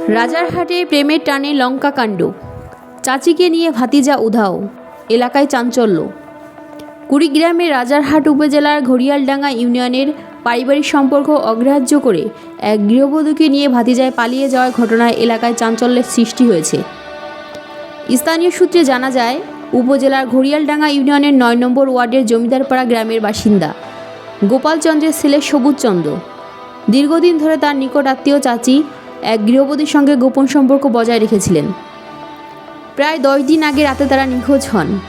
রাজারহাটে প্রেমের টানে লঙ্কাকাণ্ড, চাচিকে নিয়ে ভাতিজা উধাও, এলাকায় চাঞ্চল্য। কুড়িগ্রামের রাজারহাট উপজেলার ঘড়িয়ালডাঙ্গা ইউনিয়নের পারিবারিক সম্পর্ক অগ্রাহ্য করে এক গৃহবধূকে নিয়ে ভাতিজায় পালিয়ে যাওয়ার ঘটনায় এলাকায় চাঞ্চল্যের সৃষ্টি হয়েছে। স্থানীয় সূত্রে জানা যায়, উপজেলার ঘড়িয়ালডাঙ্গা ইউনিয়নের ৯ নম্বর ওয়ার্ডের জমিদারপাড়া গ্রামের বাসিন্দা গোপাল চন্দ্রের ছেলে সবুজ চন্দ্র দীর্ঘদিন ধরে তার নিকট আত্মীয় চাচি এক গৃহবধূর সঙ্গে গোপন সম্পর্ক বজায় রেখেছিলেন। প্রায় ১০ দিন আগে রাতে তারা নিখোঁজ হন।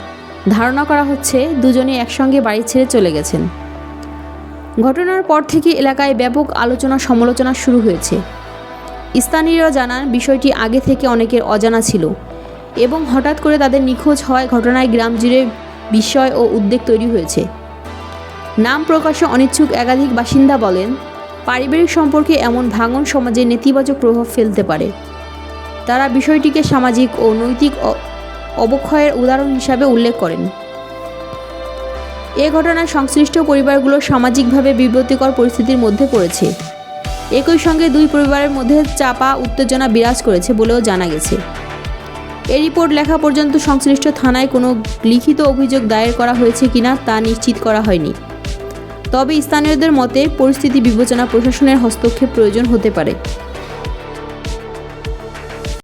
ধারণা করা হচ্ছে দুজনে একসঙ্গে বাড়ি ছেড়ে চলে গেছেন। ঘটনার পর থেকে এলাকায় ব্যাপক আলোচনা সমালোচনা শুরু হয়েছে। স্থানীয়রা জানান, বিষয়টি আগে থেকে অনেকের অজানা ছিল এবং হঠাৎ করে তাদের নিখোঁজ হওয়ায় ঘটনায় গ্রাম জুড়ে বিস্ময় ও উদ্বেগ তৈরি হয়েছে। নাম প্রকাশে অনিচ্ছুক একাধিক বাসিন্দা বলেন, পারিবারিক সম্পর্কে এমন ভাঙন সমাজে নেতিবাচক প্রভাব ফেলতে পারে। তারা বিষয়টিকে সামাজিক ও নৈতিক অবক্ষয়ের উদাহরণ হিসাবে উল্লেখ করেন। এ ঘটনায় সংশ্লিষ্ট পরিবারগুলো সামাজিকভাবে বিব্রতিকর পরিস্থিতির মধ্যে পড়েছে। একই সঙ্গে দুই পরিবারের মধ্যে চাপা উত্তেজনা বিরাজ করেছে বলেও জানা গেছে। এ রিপোর্ট লেখা পর্যন্ত সংশ্লিষ্ট থানায় কোনো লিখিত অভিযোগ দায়ের করা হয়েছে কিনা তা নিশ্চিত করা হয়নি। তবে স্থানীয়দের মতে পরিস্থিতি বিবেচনা প্রশাসনের হস্তক্ষেপ প্রয়োজন হতে পারে।